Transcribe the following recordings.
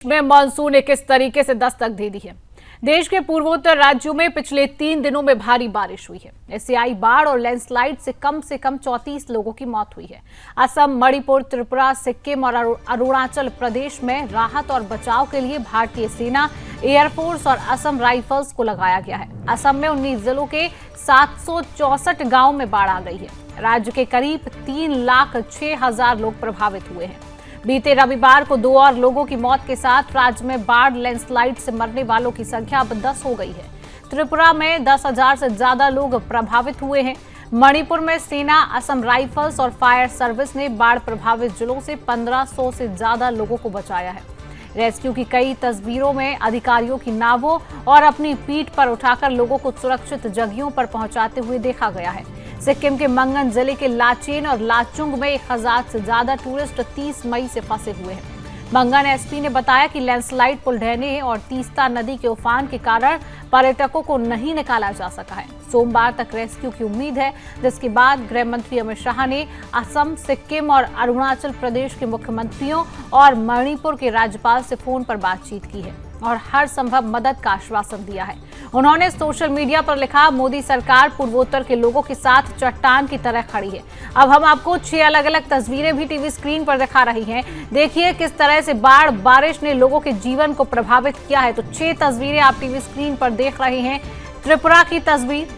में मानसून ने किस तरीके से दस्तक दे दी है। देश के पूर्वोत्तर राज्यों में पिछले 3 दिनों में भारी बारिश हुई है। इससे आई बाढ़ और लैंडस्लाइड से कम 34 लोगों की मौत हुई है। असम, मणिपुर, त्रिपुरा, सिक्किम और अरुणाचल प्रदेश में राहत और बचाव के लिए भारतीय सेना, एयरफोर्स और असम राइफल्स को लगाया गया है। असम में 19 जिलों के 764 गांव में बाढ़ आ गई है। राज्य के करीब 3,06,000 लोग प्रभावित हुए हैं। बीते रविवार को 2 और लोगों की मौत के साथ राज्य में बाढ़ लैंडस्लाइड से मरने वालों की संख्या अब 10 हो गई है। त्रिपुरा में 10,000 से ज्यादा लोग प्रभावित हुए हैं। मणिपुर में सेना, असम राइफल्स और फायर सर्विस ने बाढ़ प्रभावित जिलों से 1500 से ज्यादा लोगों को बचाया है। रेस्क्यू की कई तस्वीरों में अधिकारियों की नावों और अपनी पीठ पर उठाकर लोगों को सुरक्षित जगहों पर पहुंचाते हुए देखा गया है। सिक्किम के मंगन जिले के लाचेन और लाचुंग में 1000 से ज्यादा टूरिस्ट 30 मई से फंसे हुए हैं। मंगन एसपी ने बताया कि लैंडस्लाइड, पुल ढहने और तीस्ता नदी के उफान के कारण पर्यटकों को नहीं निकाला जा सका है। सोमवार तक रेस्क्यू की उम्मीद है, जिसके बाद गृह मंत्री अमित शाह ने असम, सिक्किम और अरुणाचल प्रदेश के मुख्यमंत्रियों और मणिपुर के राज्यपाल से फोन पर बातचीत की है और हर संभव मदद का आश्वासन दिया है। उन्होंने सोशल मीडिया पर लिखा, मोदी सरकार पूर्वोत्तर के लोगों के साथ चट्टान की तरह खड़ी है। अब हम आपको 6 अलग अलग तस्वीरें भी टीवी स्क्रीन पर दिखा रही हैं। देखिए किस तरह से बाढ़, बारिश ने लोगों के जीवन को प्रभावित किया है। तो 6 तस्वीरें आप टीवी स्क्रीन पर देख रहे हैं। त्रिपुरा की तस्वीर,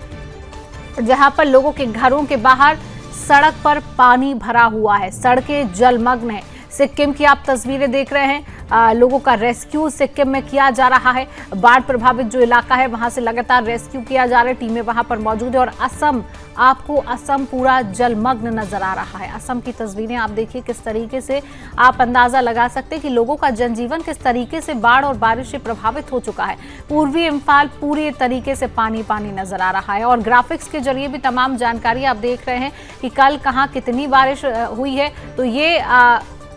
जहां पर लोगों के घरों के बाहर सड़क पर पानी भरा हुआ है, सड़कें जलमग्न है। सिक्किम की आप तस्वीरें देख रहे हैं, लोगों का रेस्क्यू सिक्किम में किया जा रहा है। बाढ़ प्रभावित जो इलाका है वहां से लगातार रेस्क्यू किया जा रहा है, टीमें वहां पर मौजूद है। और असम, आपको असम पूरा जलमग्न नजर आ रहा है। असम की तस्वीरें आप देखिए, किस तरीके से आप अंदाजा लगा सकते हैं कि लोगों का जनजीवन किस तरीके से बाढ़ और बारिश से प्रभावित हो चुका है। पूर्वी इम्फाल पूरी तरीके से पानी पानी नजर आ रहा है और ग्राफिक्स के जरिए भी तमाम जानकारी आप देख रहे हैं कि कल कहाँ कितनी बारिश हुई है। तो ये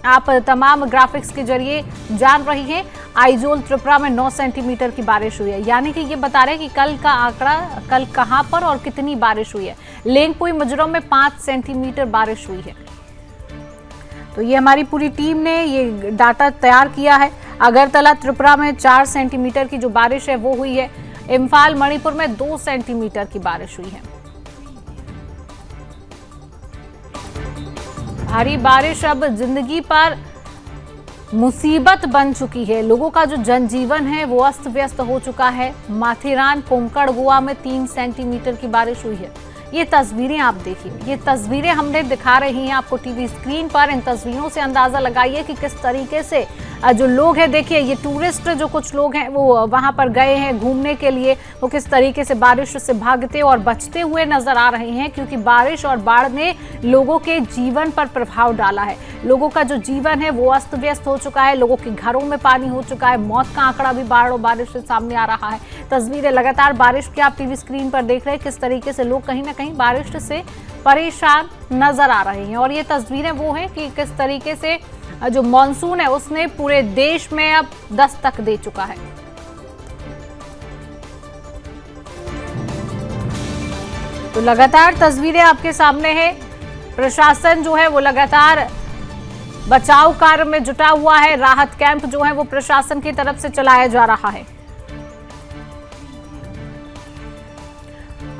आप तमाम ग्राफिक्स के जरिए जान रही हैं। आइजोल, त्रिपुरा में 9 सेंटीमीटर की बारिश हुई है, यानी कि ये बता रहे हैं कि कल का आंकड़ा, कल कहां पर और कितनी बारिश हुई है। लेंगपुई, मिजोरम में 5 सेंटीमीटर बारिश हुई है। तो ये हमारी पूरी टीम ने ये डाटा तैयार किया है। अगरतला, त्रिपुरा में 4 सेंटीमीटर की जो बारिश है वो हुई है। इम्फाल, मणिपुर में 2 सेंटीमीटर की बारिश हुई है। भारी बारिश अब जिंदगी पर मुसीबत बन चुकी है। लोगों का जो जनजीवन है वो अस्त व्यस्त हो चुका है। माथेरान, कोंकण, गोवा में 3 सेंटीमीटर की बारिश हुई है। ये तस्वीरें आप देखिए, ये तस्वीरें हमने दिखा रही हैं आपको टीवी स्क्रीन पर। इन तस्वीरों से अंदाजा लगाइए कि किस तरीके से जो लोग हैं, देखिए ये टूरिस्ट जो कुछ लोग हैं वो वहां पर गए हैं घूमने के लिए, वो किस तरीके से बारिश से भागते और बचते हुए नजर आ रहे हैं, क्योंकि बारिश और बाढ़ ने लोगों के जीवन पर प्रभाव डाला है। लोगों का जो जीवन है वो अस्त व्यस्त हो चुका है। लोगों के घरों में पानी हो चुका है। मौत का आंकड़ा भी बाढ़ और बारिश से सामने आ रहा है। तस्वीरें लगातार बारिश की आप टीवी स्क्रीन पर देख रहे हैं, किस तरीके से लोग कहीं ना कहीं बारिश से परेशान नजर आ रहे हैं। और ये तस्वीरें वो हैं कि किस तरीके से जो मॉनसून है उसने पूरे देश में अब दस्तक दे चुका है। तो लगातार तस्वीरें आपके सामने है। प्रशासन जो है वो लगातार बचाव कार्य में जुटा हुआ है। राहत कैंप जो है वो प्रशासन की तरफ से चलाया जा रहा है।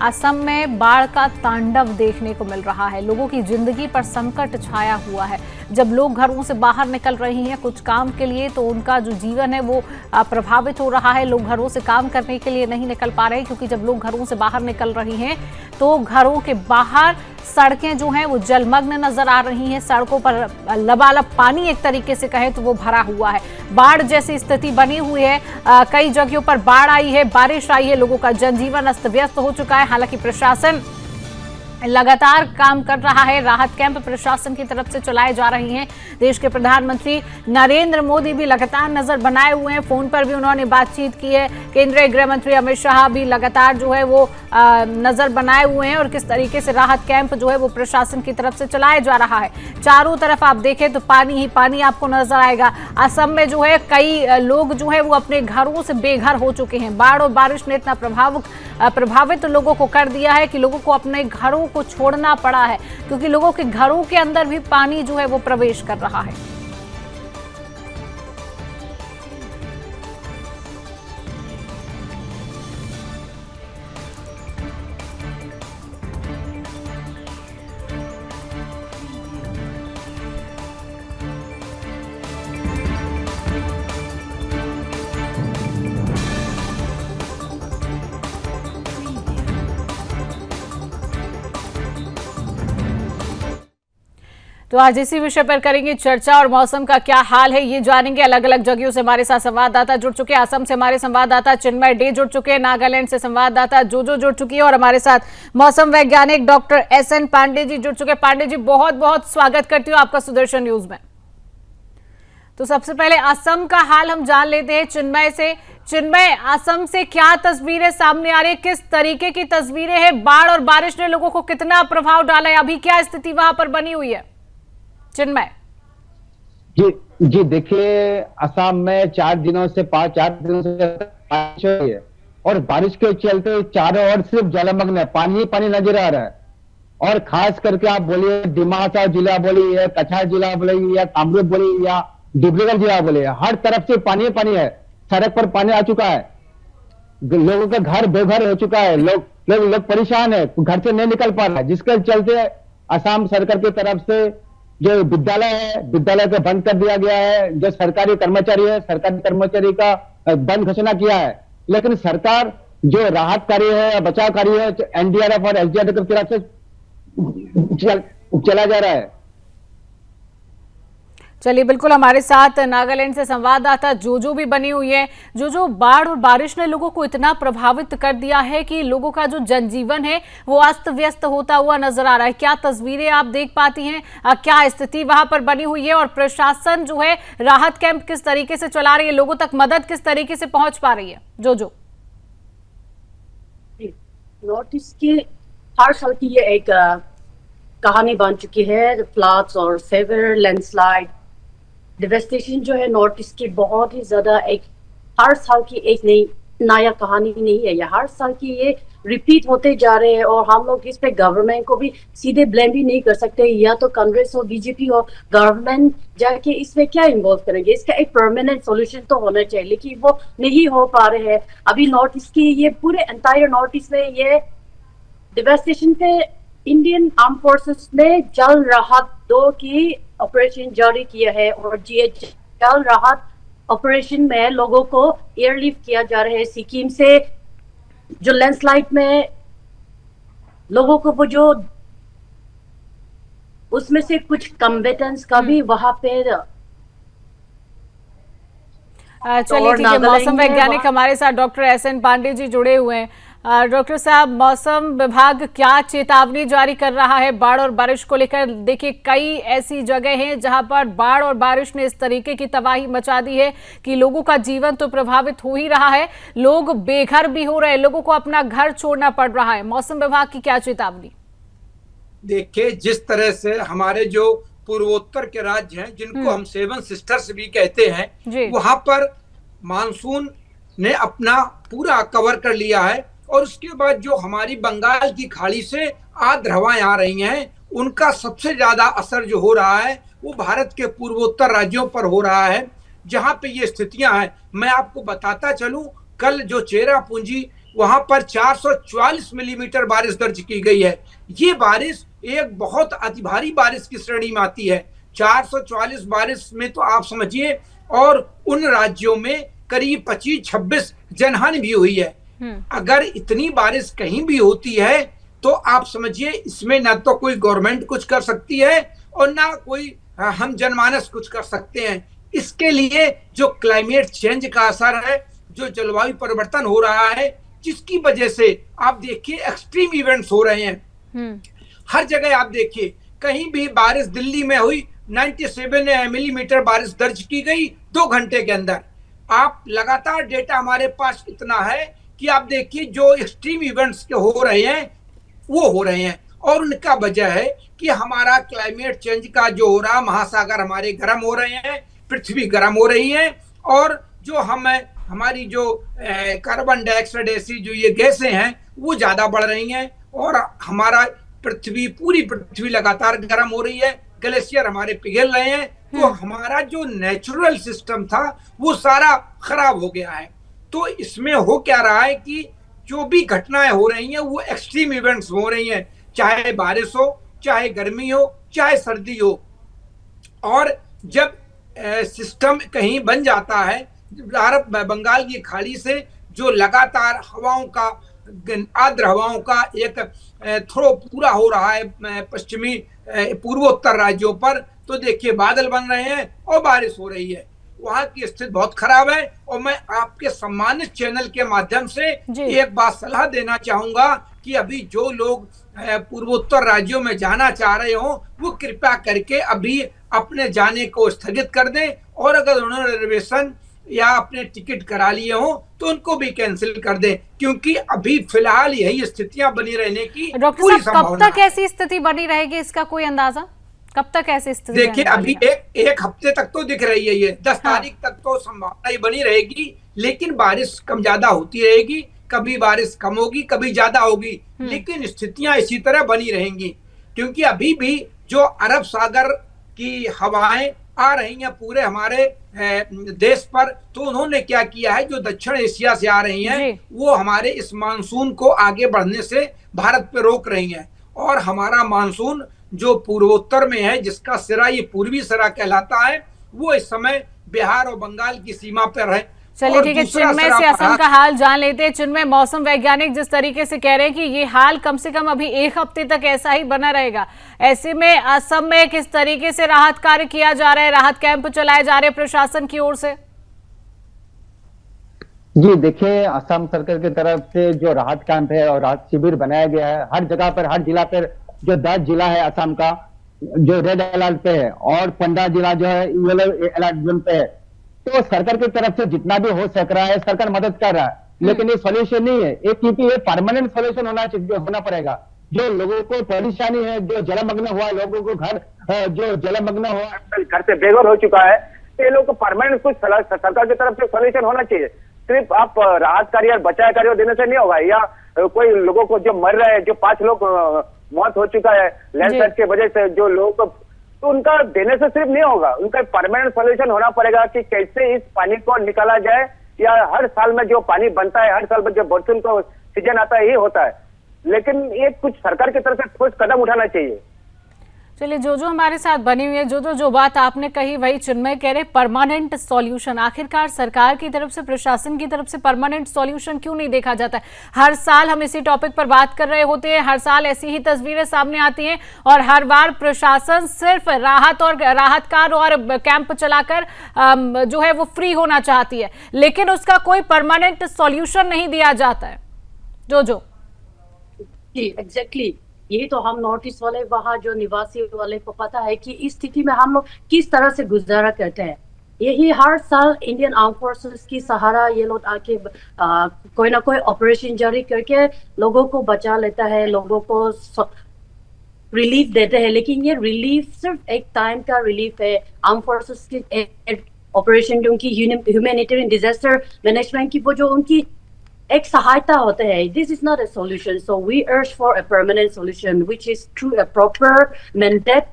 असम में बाढ़ का तांडव देखने को मिल रहा है। लोगों की जिंदगी पर संकट छाया हुआ है। जब लोग घरों से बाहर निकल रहे हैं कुछ काम के लिए, तो उनका जो जीवन है वो प्रभावित हो रहा है। लोग घरों से काम करने के लिए नहीं निकल पा रहे हैं, क्योंकि जब लोग घरों से बाहर निकल रही हैं तो घरों के बाहर सड़कें जो हैं वो जलमग्न नजर आ रही हैं। सड़कों पर लबालब पानी एक तरीके से कहें तो वो भरा हुआ है। बाढ़ जैसी स्थिति बनी हुई है। कई जगहों पर बाढ़ आई है, बारिश आई है, लोगों का जनजीवन अस्त व्यस्त हो चुका है। हालांकि प्रशासन लगातार काम कर रहा है। राहत कैंप प्रशासन की तरफ से चलाए जा रहे हैं। देश के प्रधानमंत्री नरेंद्र मोदी भी लगातार नजर बनाए हुए हैं। फोन पर भी उन्होंने बातचीत की है। केंद्रीय गृह मंत्री अमित शाह भी लगातार जो है वो नजर बनाए हुए हैं। और किस तरीके से राहत कैंप जो है वो प्रशासन की तरफ से चलाया जा रहा है। चारों तरफ आप देखें तो पानी ही पानी आपको नजर आएगा। असम में जो है कई लोग जो है वो अपने घरों से बेघर हो चुके हैं। बाढ़ और बारिश ने इतना प्रभावित लोगों को कर दिया है कि लोगों को अपने घरों को छोड़ना पड़ा है, क्योंकि लोगों के घरों के अंदर भी पानी जो है वो प्रवेश कर रहा है। तो आज इसी विषय पर करेंगे चर्चा और मौसम का क्या हाल है ये जानेंगे। अलग अलग जगहों से हमारे साथ संवाददाता जुड़ चुके हैं। असम से हमारे संवाददाता चिन्मय डे जुड़ चुके हैं, नागालैंड से संवाददाता जोजो जुड़ चुकी है और हमारे साथ मौसम वैज्ञानिक डॉक्टर SN पांडे जी जुड़ चुके हैं। पांडे जी, बहुत बहुत स्वागत करती हूँ आपका सुदर्शन न्यूज में। तो सबसे पहले असम का हाल हम जान लेते हैं चिन्मय से। चिन्मय, असम से क्या तस्वीरें सामने आ रही है, किस तरीके की तस्वीरें हैं? बाढ़ और बारिश ने लोगों को कितना प्रभाव डाला है, अभी क्या स्थिति वहां पर बनी हुई है चिन्मय? जी जी, देखिए असम में 4 दिनों से बारिश हो रही है और बारिश के चलते चारों ओर सिर्फ जलमग्न है, पानी ही पानी नजर आ रहा है। और खास करके आप बोलिए दिमासा जिला बोलिए, कछार जिला बोलिए या कामरूप बोलिए या डिब्रूगढ़ जिला बोलिए, हर तरफ से पानी पानी है। सड़क पर पानी आ चुका है, लोगों का घर बेघर हो चुका है, लोग परेशान है, घर से नहीं निकल पा रहा है, जिसके चलते असम सरकार की तरफ से जो विद्यालय है, विद्यालय को बंद कर दिया गया है। जो सरकारी कर्मचारी है, सरकारी कर्मचारी का बंद घोषणा किया है। लेकिन सरकार जो राहत कार्य है, बचाव कार्य है, NDRF और SDRF की तरफ से चला जा रहा है। चलिए, बिल्कुल हमारे साथ नागालैंड से संवाददाता जोजो भी बनी हुई है। जोजो, बाढ़ और बारिश ने लोगों को इतना प्रभावित कर दिया है कि लोगों का जो जनजीवन है वो अस्त व्यस्त होता हुआ नजर आ रहा है। क्या तस्वीरें आप देख पाती हैं, क्या स्थिति वहां पर बनी हुई है और प्रशासन जो है राहत कैंप किस तरीके से चला रही है, लोगों तक मदद किस तरीके से पहुंच पा रही है? जोजो, नॉर्थ ईस्ट की हर साल की ये एक कहानी बन चुकी है। फ्लड्स और सेवियर लैंडस्लाइड डिवेस्टेशन जो है नॉर्थ ईस्ट की बहुत ही ज्यादा एक हर साल की एक नया कहानी नहीं है। ये हर साल की ये रिपीट होते जा रहे हैं और हम लोग इस पे गवर्नमेंट को भी सीधे ब्लेम भी नहीं कर सकते। या तो कांग्रेस और BJP और गवर्नमेंट जाके इसमें क्या इन्वॉल्व करेंगे, इसका एक परमानेंट सॉल्यूशन तो होना चाहिए, लेकिन वो नहीं हो पा रहे हैं। अभी नॉर्थ ईस्ट की ये पूरे एंटायर नॉर्थ ईस्ट में ये डिवेस्टेशन पे इंडियन आर्म फोर्सेस ने जल राहत 2 की ऑपरेशन जारी किया है और ये जल राहत ऑपरेशन में लोगों को एयरलिफ्ट किया जा रहा है। सिक्किम से जो लैंडस्लाइड में लोगों को वो जो उसमें से कुछ कम्बेटेंट्स का भी वहां पे चलिए ठीक है। मौसम वैज्ञानिक हमारे साथ डॉक्टर SN पांडे जी जुड़े हुए हैं। डॉक्टर साहब, मौसम विभाग क्या चेतावनी जारी कर रहा है बाढ़ और बारिश को लेकर? देखिए, कई ऐसी जगह हैं जहां पर बाढ़ और बारिश ने इस तरीके की तबाही मचा दी है कि लोगों का जीवन तो प्रभावित हो ही रहा है, लोग बेघर भी हो रहे हैं, लोगों को अपना घर छोड़ना पड़ रहा है। मौसम विभाग की क्या चेतावनी? देखिए, जिस तरह से हमारे जो पूर्वोत्तर के राज्य हैं जिनको हम 7 सिस्टर्स भी कहते हैं, वहां पर मानसून ने अपना पूरा कवर कर लिया है और उसके बाद जो हमारी बंगाल की खाड़ी से आर्द्र हवाएं आ रही हैं, उनका सबसे ज्यादा असर जो हो रहा है वो भारत के पूर्वोत्तर राज्यों पर हो रहा है, जहां पे ये स्थितियां हैं। मैं आपको बताता चलूं, कल जो चेरापूंजी वहां पर 444 मिलीमीटर बारिश दर्ज की गई है। ये बारिश एक बहुत अति भारी बारिश की श्रेणी में आती है। 444 बारिश में तो आप समझिए, और उन राज्यों में करीब 25-26 जनहानि भी हुई है। अगर इतनी बारिश कहीं भी होती है तो आप समझिए इसमें ना तो कोई गवर्नमेंट कुछ कर सकती है और ना कोई हम जनमानस कुछ कर सकते हैं। इसके लिए जो क्लाइमेट चेंज का असर है, जो जलवायु परिवर्तन हो रहा है, जिसकी वजह से आप देखिए एक्सट्रीम इवेंट्स हो रहे हैं। हर जगह आप देखिए, कहीं भी बारिश दिल्ली में हुई 97 मिलीमीटर बारिश दर्ज की गई 2 घंटे के अंदर। आप लगातार डेटा हमारे पास इतना है कि आप देखिए जो एक्सट्रीम इवेंट्स के हो रहे हैं वो हो रहे हैं, और उनका वजह है कि हमारा क्लाइमेट चेंज का जो हो रहा, महासागर हमारे गर्म हो रहे हैं, पृथ्वी गर्म हो रही है, और जो हमारी जो कार्बन डाइऑक्साइड ऐसी जो ये गैसें हैं वो ज्यादा बढ़ रही हैं और हमारा पूरी पृथ्वी लगातार गर्म हो रही है। ग्लेशियर हमारे पिघल रहे हैं, तो हमारा जो नेचुरल सिस्टम था वो सारा खराब हो गया है। तो इसमें हो क्या रहा है कि जो भी घटनाएं हो रही हैं वो एक्सट्रीम इवेंट्स हो रही हैं, चाहे बारिश हो, चाहे गर्मी हो, चाहे सर्दी हो। और जब सिस्टम कहीं बन जाता है, बंगाल की खाड़ी से जो लगातार हवाओं का, आर्द्र हवाओं का एक थ्रो पूरा हो रहा है पश्चिमी पूर्वोत्तर राज्यों पर, तो देखिए बादल बन रहे हैं और बारिश हो रही है। वहां की स्थिति बहुत खराब है। और मैं आपके सम्मानित चैनल के माध्यम से एक बात सलाह देना चाहूंगा कि अभी जो लोग पूर्वोत्तर राज्यों में जाना चाह रहे हो, वो कृपया करके अभी अपने जाने को स्थगित कर दें, और अगर उन्होंने रिजर्वेशन या अपने टिकट करा लिए हो तो उनको भी कैंसिल कर दें, क्योंकि अभी फिलहाल यही स्थितियां बनी रहने की पूरी संभावना है। कब तक ऐसी स्थिति बनी रहेगी, इसका कोई अंदाजा? कब तक ऐसी स्थिति? देखिए अभी एक हफ्ते तक तो दिख रही है, ये 10 तारीख तक तो संभावना ही बनी रहेगी, लेकिन बारिश कम ज्यादा होती रहेगी, कभी बारिश कम होगी, कभी ज्यादा होगी, लेकिन स्थितियां इसी तरह बनी रहेंगी। क्योंकि अभी भी जो अरब सागर की हवाएं आ रही हैं पूरे हमारे देश पर, तो उन्होंने क्या किया है, जो दक्षिण एशिया से आ रही हैं, वो हमारे इस मानसून को आगे बढ़ने से भारत पे रोक रही हैं। और हमारा मानसून जो पूर्वोत्तर में है, जिसका सिरा ये पूर्वी सिरा कहलाता है, वो इस समय बिहार और बंगाल की सीमा पर है। चलिए ठीक है, चिन्मय से असम का हाल जान लेते हैं। चिन्मय, मौसम वैज्ञानिक जिस तरीके से कह रहे हैं कि ये हाल कम से कम अभी एक हफ्ते तक ऐसा ही बना रहेगा, ऐसे में असम में किस तरीके से राहत कार्य किया जा रहा है, राहत कैंप चलाए जा रहे हैं प्रशासन की ओर से? जी देखिए, असम सरकार की तरफ से जो राहत कैंप है और राहत शिविर बनाया गया है, हर जगह पर, हर जिला पर, जो 10 जिला है असम का जो रेड अलर्ट पे है और 15 जिला जो है येलो अलर्ट जोन पे है, तो सरकार की तरफ से जितना भी हो सक रहा है सरकार मदद कर रहा है, लेकिन ये सॉल्यूशन नहीं है। एक क्योंकि ये परमानेंट सॉल्यूशन होना पड़ेगा। जो लोगों को परेशानी है, जो जलमग्न हुआ लोगों को घर जो जलमग्न हुआ घर से बेघर हो चुका है, ये लोग को परमानेंट कुछ सरकार की तरफ से सॉल्यूशन होना चाहिए। सिर्फ आप राहत कार्य और बचाव कार्य देने से नहीं होगा, या कोई लोगों को जो मर रहे हैं, जो 5 लोग मौत हो चुका है लैंडस्लाइड के वजह से, जो लोग, तो उनका देने से सिर्फ नहीं होगा, उनका परमानेंट सॉल्यूशन होना पड़ेगा कि कैसे इस पानी को निकाला जाए। या हर साल में जो पानी बनता है, हर साल में जो मानसून का सीजन आता है, ये होता है, लेकिन ये कुछ सरकार की तरफ से ठोस कदम उठाना चाहिए। चलिए, जो हमारे साथ बनी हुई है, जो बात आपने कही वही चिन्मय कह रहे, परमानेंट सॉल्यूशन। आखिरकार सरकार की तरफ से, प्रशासन की तरफ से परमानेंट सॉल्यूशन क्यों नहीं देखा जाता है? हर साल हम इसी टॉपिक पर बात कर रहे होते हैं, हर साल ऐसी ही तस्वीरें सामने आती हैं और हर बार प्रशासन सिर्फ राहत कार्य और कैंप चलाकर जो है वो फ्री होना चाहती है, लेकिन उसका कोई परमानेंट सॉल्यूशन नहीं दिया जाता है। जो एग्जैक्टली यही तो हम नॉर्थ ईस्ट वाले, वहाँ जो निवासी वाले को पता है कि इस स्थिति में हम लोग किस तरह से गुजारा करते हैं। यही हर साल इंडियन आर्म फोर्सेस की सहारा ये लोग आके कोई ना कोई ऑपरेशन जारी करके लोगों को बचा लेता है, लोगों को रिलीफ देते हैं, लेकिन ये रिलीफ सिर्फ एक टाइम का रिलीफ है। आर्म फोर्सेस की ऑपरेशन, उनकी ह्यूमैनिटेरियन डिजास्टर मैनेजमेंट की वो जो उनकी एक सहायता होता है, this is not a solution. So we urge for a permanent solution which is through a proper mandate.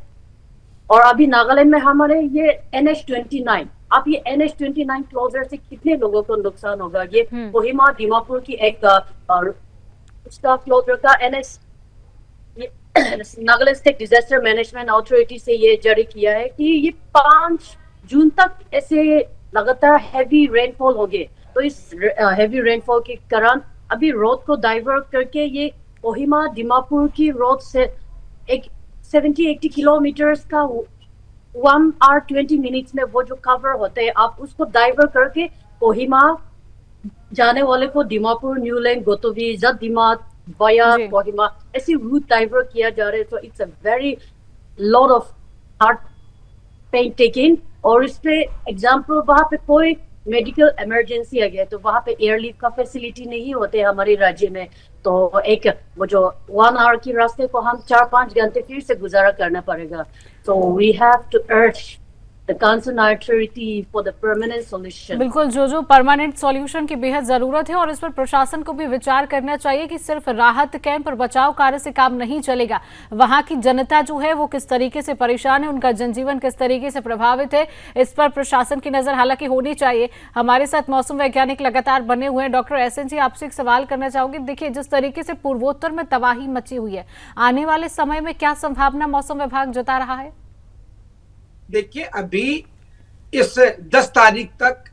और अभी नागालैंड में हमारे ये NH-29, अब ये NH-29 क्लोजर से कितने लोगों को नुकसान होगा? ये कोहिमा दीमापुर की एक उसका क्लोजर का Nagaland state disaster management authority से ये जारी किया है कि ये 5 जून तक ऐसे लगातार हैवी रेनफॉल होंगे। तो इस हैवी रेनफॉल के कारण अभी रोड को डाइवर्ट करके ये कोहिमा दीमापुर की रोड से एक 70-80 किलोमीटर्स का 1 hour 20 minutes में वो जो कवर होते हैं, आप उसको डाइवर्ट करके कोहिमा जाने वाले को दीमापुर, न्यूलैंड, गोतोवी, जदिमा, वाया कोहिमा, ऐसी रूट डाइवर्ट किया जा रहा है। तो it's a very lot of heart pen taking. और इस पे एग्जाम्पल, वहाँ पे कोई मेडिकल इमरजेंसी आ गया तो वहाँ पे एयरलिफ्ट का फैसिलिटी नहीं होते हमारे राज्य में, तो एक वो जो 1 hour की रास्ते को हम 4-5 घंटे फिर से गुजारा करना पड़ेगा। So we have to urge the concerned authority for the permanent solution. बिल्कुल, जो परमानेंट सॉल्यूशन की बेहद जरूरत है और इस पर प्रशासन को भी विचार करना चाहिए कि सिर्फ राहत कैंप और बचाव कार्य से काम नहीं चलेगा। वहां की जनता जो है वो किस तरीके से परेशान है, उनका जनजीवन किस तरीके से प्रभावित है, इस पर प्रशासन की नजर हालांकि होनी चाहिए। हमारे साथ मौसम वैज्ञानिक लगातार बने हुए हैं। डॉक्टर एसएन जी, आपसे एक सवाल करना चाहूंगी। देखिए, जिस तरीके से पूर्वोत्तर में तबाही मची हुई है, आने वाले समय में क्या संभावना मौसम विभाग जता रहा है? देखिए, अभी इस 10 तारीख तक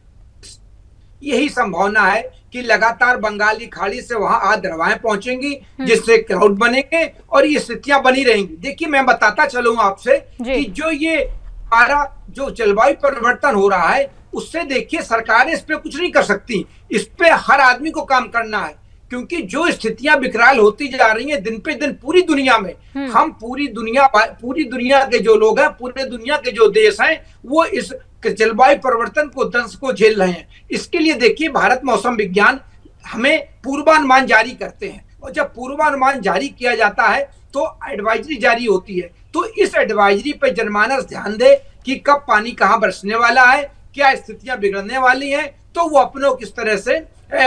यही संभावना है कि लगातार बंगाली खाड़ी से वहां आर्द्र हवाएं पहुंचेंगी, जिससे क्लाउड बनेंगे और ये स्थितियां बनी रहेंगी। देखिए, मैं बताता चलूंगा आपसे कि जो ये हमारा जो जलवायु परिवर्तन हो रहा है, उससे देखिए सरकारें इस पे कुछ नहीं कर सकती, इस पे हर आदमी को काम करना है, क्योंकि जो स्थितियां विकराल होती जा रही हैं दिन पे दिन पूरी दुनिया में, हम पूरी दुनिया के जो लोग हैं, पूरे दुनिया के जो देश हैं, वो इस जलवायु परिवर्तन को दंश को झेल रहे हैं। इसके लिए देखिए, भारत मौसम विज्ञान हमें पूर्वानुमान जारी करते हैं, और जब पूर्वानुमान जारी किया जाता है तो एडवाइजरी जारी होती है। तो इस एडवाइजरी पे जनमानस ध्यान दे कि कब पानी कहाँ बरसने वाला है, क्या स्थितियां बिगड़ने वाली हैं, तो वो अपने किस तरह से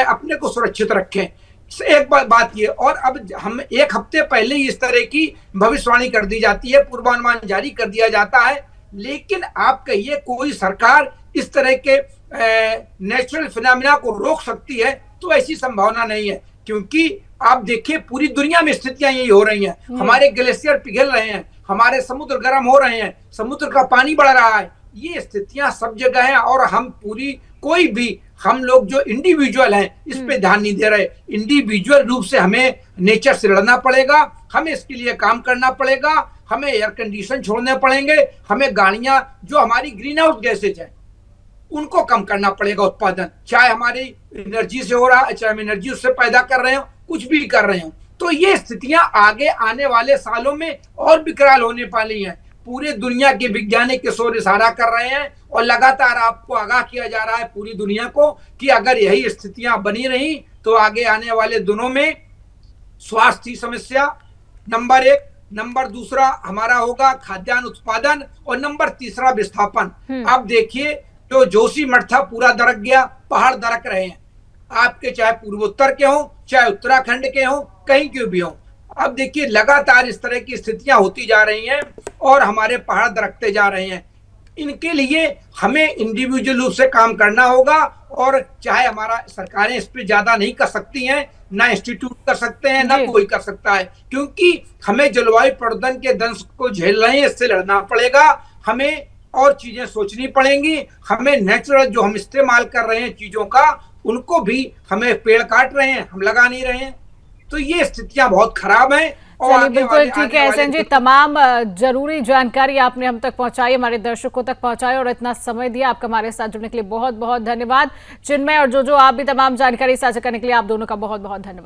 अपने को सुरक्षित रखें। एक बात ये, और अब हम एक हफ्ते पहले ही इस तरह की भविष्यवाणी कर दी जाती है, पूर्वानुमान जारी कर दिया जाता है, लेकिन आप कहिए कोई सरकार इस तरह के नेचुरल फिनोमेना को रोक सकती है? तो ऐसी संभावना नहीं है, क्योंकि आप देखिए पूरी दुनिया में स्थितियां यही हो रही हैं। हमारे ग्लेशियर पिघल रहे हैं, हमारे समुद्र गर्म हो रहे हैं, समुद्र का पानी बढ़ रहा है, ये स्थितियां सब जगह हैं। और हम लोग जो इंडिविजुअल हैं, इस पे ध्यान नहीं दे रहे। इंडिविजुअल रूप से हमें नेचर से लड़ना पड़ेगा, हमें इसके लिए काम करना पड़ेगा, हमें एयर कंडीशन छोड़ने पड़ेंगे, हमें गाड़ियां जो हमारी ग्रीन हाउस गैसेज हैं उनको कम करना पड़ेगा उत्पादन, चाहे हमारी एनर्जी से हो रहा है, चाहे हम एनर्जी उससे पैदा कर रहे हो, कुछ भी कर रहे हो। तो ये स्थितियां आगे आने वाले सालों में और विकराल होने वाली हैं। पूरे दुनिया के वैज्ञानिक इस ओर इशारा कर रहे हैं, और लगातार आपको आगाह किया जा रहा है पूरी दुनिया को कि अगर यही स्थितियां बनी रही तो आगे आने वाले दिनों में स्वास्थ्य की समस्या नंबर 1, नंबर 2 हमारा होगा खाद्यान्न उत्पादन, और नंबर 3 विस्थापन। अब देखिए, जो जोशीमठ था पूरा दरक गया, पहाड़ दरक रहे हैं, आपके चाहे पूर्वोत्तर के हों, चाहे उत्तराखंड के हों, कहीं के भी हों। अब देखिए लगातार इस तरह की स्थितियां होती जा रही हैं और हमारे पहाड़ दरकते जा रहे हैं। इनके लिए हमें इंडिविजुअल रूप से काम करना होगा, और चाहे हमारा सरकारें इस पर ज्यादा नहीं कर सकती हैं, ना इंस्टीट्यूट कर सकते हैं, ना कोई कर सकता है, क्योंकि हमें जलवायु परिवर्तन के दंश को झेल रहे हैं, इससे लड़ना पड़ेगा। हमें और चीजें सोचनी पड़ेंगी, हमें नेचुरल जो हम इस्तेमाल कर रहे हैं चीजों का, उनको भी हमें पेड़ काट रहे हैं, हम लगा नहीं रहे हैं। तो ये स्थितियां बहुत खराब हैं। चलिए, बिल्कुल ठीक है एहसन जी, तमाम जरूरी जानकारी आपने हम तक पहुंचाई, हमारे दर्शकों तक पहुंचाई, और इतना समय दिया आपका हमारे साथ जुड़ने के लिए बहुत बहुत धन्यवाद। चिन्मय और जो आप भी तमाम जानकारी साझा करने के लिए आप दोनों का बहुत बहुत धन्यवाद।